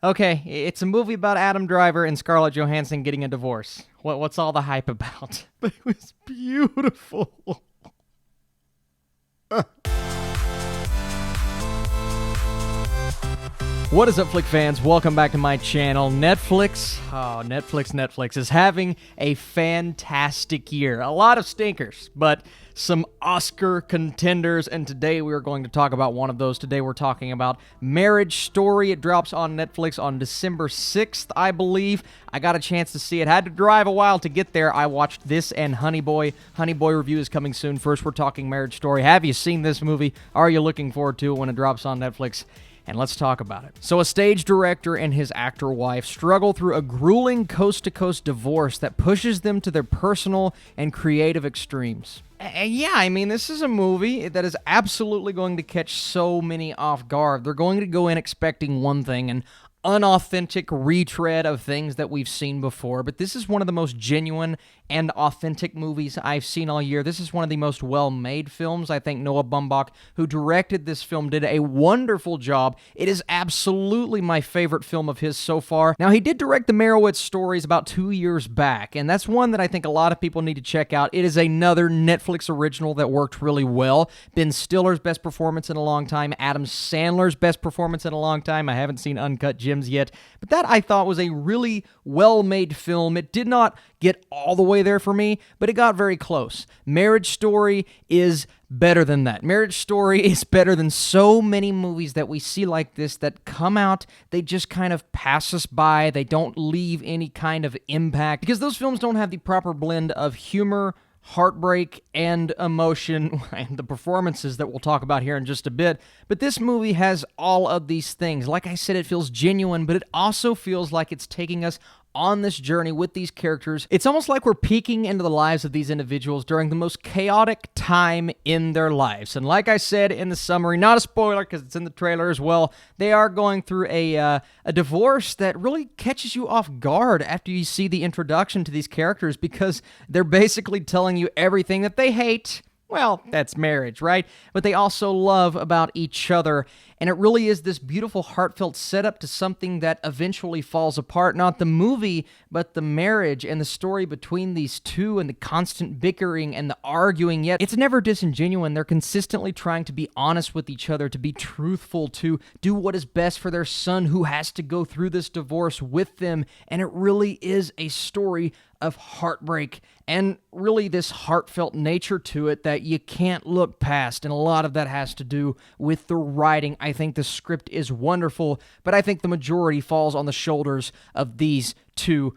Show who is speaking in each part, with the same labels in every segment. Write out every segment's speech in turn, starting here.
Speaker 1: Okay, it's a movie about Adam Driver and Scarlett Johansson getting a divorce. What's all the hype about? But it was beautiful. What is up, Flick fans? Welcome back to my channel. Netflix is having a fantastic year. A lot of stinkers, but some Oscar contenders, and today we are going to talk about one of those. Today we're talking about Marriage Story. It drops on Netflix on December 6th, I believe. I got a chance to see it. Had to drive a while to get there. I watched this and Honey Boy. Honey Boy review is coming soon. First, we're talking Marriage Story. Have you seen this movie? Are you looking forward to it when it drops on Netflix? And let's talk about it. So a stage director and his actor wife struggle through a grueling coast-to-coast divorce that pushes them to their personal and creative extremes. Yeah, I mean, this is a movie that is absolutely going to catch so many off guard. They're going to go in expecting one thing, and unauthentic retread of things that we've seen before, but this is one of the most genuine and authentic movies I've seen all year. This is one of the most well-made films. I think Noah Baumbach, who directed this film, did a wonderful job. It is absolutely my favorite film of his so far. Now, he did direct the Merowitz Stories about 2 years back, and that's one that I think a lot of people need to check out. It is another Netflix original that worked really well. Ben Stiller's best performance in a long time. Adam Sandler's best performance in a long time. I haven't seen Uncut Gems yet, but that I thought was a really well-made film. It did not get all the way there for me, but it got very close. Marriage Story is better than that. Marriage Story is better than so many movies that we see like this that come out, they just kind of pass us by. They don't leave any kind of impact because those films don't have the proper blend of humor, heartbreak, and emotion, and the performances that we'll talk about here in just a bit. But this movie has all of these things. Like I said, it feels genuine, but it also feels like it's taking us on this journey with these characters. It's almost like we're peeking into the lives of these individuals during the most chaotic time in their lives. And like I said in the summary, not a spoiler because it's in the trailer as well, they are going through a divorce that really catches you off guard after you see the introduction to these characters because they're basically telling you everything that they hate. Well, that's marriage, right? But they also love about each other, and it really is this beautiful, heartfelt setup to something that eventually falls apart. Not the movie, but the marriage and the story between these two and the constant bickering and the arguing, yet it's never disingenuous. They're consistently trying to be honest with each other, to be truthful, to do what is best for their son who has to go through this divorce with them, and it really is a story of heartbreak and really this heartfelt nature to it that you can't look past, and a lot of that has to do with the writing. I think the script is wonderful, but I think the majority falls on the shoulders of these two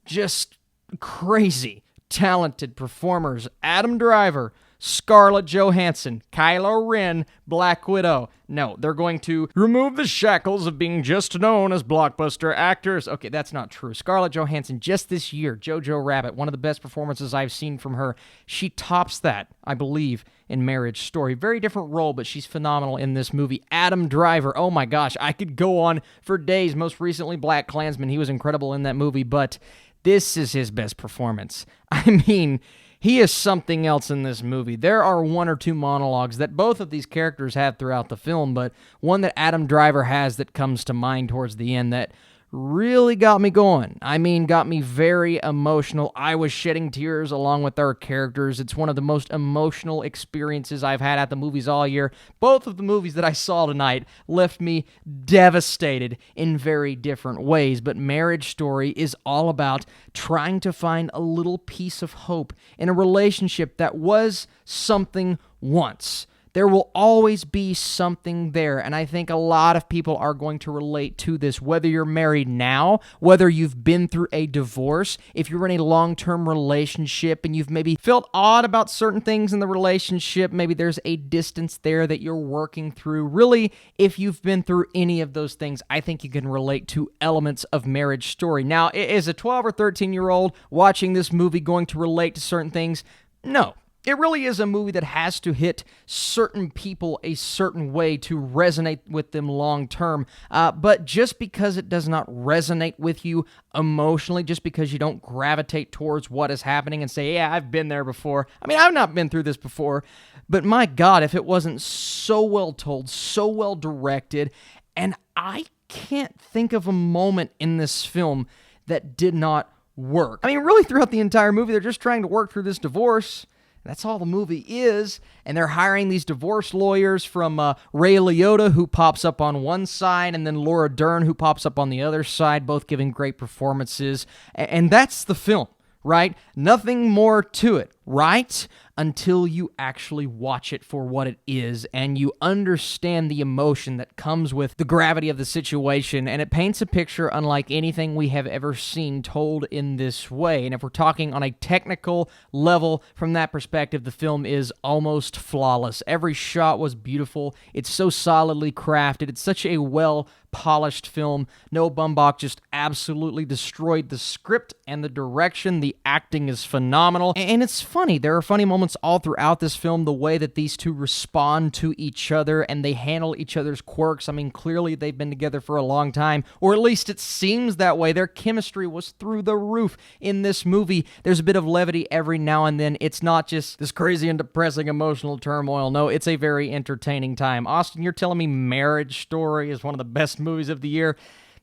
Speaker 1: just crazy talented performers. Adam Driver, Scarlett Johansson, Kylo Ren, Black Widow. No, they're going to remove the shackles of being just known as blockbuster actors. Okay, that's not true. Scarlett Johansson, just this year, Jojo Rabbit, one of the best performances I've seen from her. She tops that, I believe, in Marriage Story. Very different role, but she's phenomenal in this movie. Adam Driver, oh my gosh, I could go on for days. Most recently, Black Klansman, he was incredible in that movie, but this is his best performance. I mean, he is something else in this movie. There are one or two monologues that both of these characters have throughout the film, but one that Adam Driver has that comes to mind towards the end that really got me going. I mean, got me very emotional. I was shedding tears along with our characters. It's one of the most emotional experiences I've had at the movies all year. Both of the movies that I saw tonight left me devastated in very different ways, but Marriage Story is all about trying to find a little piece of hope in a relationship that was something once. There will always be something there, and I think a lot of people are going to relate to this, whether you're married now, whether you've been through a divorce, if you're in a long-term relationship and you've maybe felt odd about certain things in the relationship, maybe there's a distance there that you're working through. Really, if you've been through any of those things, I think you can relate to elements of Marriage Story. Now, is a 12 or 13-year-old watching this movie going to relate to certain things? No. It really is a movie that has to hit certain people a certain way to resonate with them long term. But just because it does not resonate with you emotionally, just because you don't gravitate towards what is happening and say, yeah, I've been there before. I mean, I've not been through this before. But my God, if it wasn't so well told, so well directed, and I can't think of a moment in this film that did not work. I mean, really, throughout the entire movie, they're just trying to work through this divorce. That's all the movie is, and they're hiring these divorce lawyers from Ray Liotta, who pops up on one side, and then Laura Dern, who pops up on the other side, both giving great performances, and that's the film, right? Nothing more to it, right? Until you actually watch it for what it is, and you understand the emotion that comes with the gravity of the situation, and it paints a picture unlike anything we have ever seen told in this way. And if we're talking on a technical level, from that perspective, the film is almost flawless. Every shot was beautiful. It's so solidly crafted. It's such a well-polished film. Noah Baumbach just absolutely destroyed the script and the direction. The acting is phenomenal, and it's funny. There are funny moments all throughout this film, the way that these two respond to each other and they handle each other's quirks. I mean, clearly they've been together for a long time, or at least it seems that way. Their chemistry was through the roof in this movie. There's a bit of levity every now and then. It's not just this crazy and depressing emotional turmoil. No, it's a very entertaining time. Austin, you're telling me Marriage Story is one of the best movies of the year?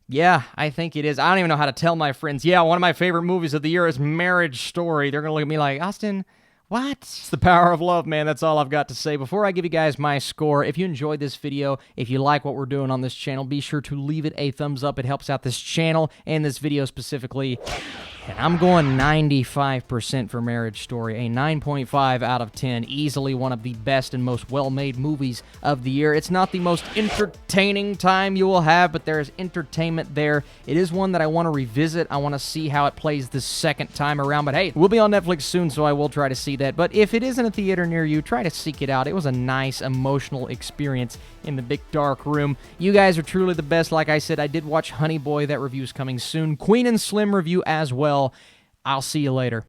Speaker 1: Yeah, I think it is. I don't even know how to tell my friends, yeah, one of my favorite movies of the year is Marriage Story. They're going to look at me like, Austin, what? It's the power of love, man. That's all I've got to say. Before I give you guys my score, if you enjoyed this video, if you like what we're doing on this channel, be sure to leave it a thumbs up. It helps out this channel and this video specifically. And I'm going 95% for Marriage Story, a 9.5 out of 10. Easily one of the best and most well-made movies of the year. It's not the most entertaining time you will have, but there is entertainment there. It is one that I want to revisit. I want to see how it plays the second time around. But hey, it will be on Netflix soon, so I will try to see that. But if it is in a theater near you, try to seek it out. It was a nice, emotional experience in the big dark room. You guys are truly the best. Like I said, I did watch Honey Boy. That review's coming soon. Queen and Slim review as well. I'll see you later.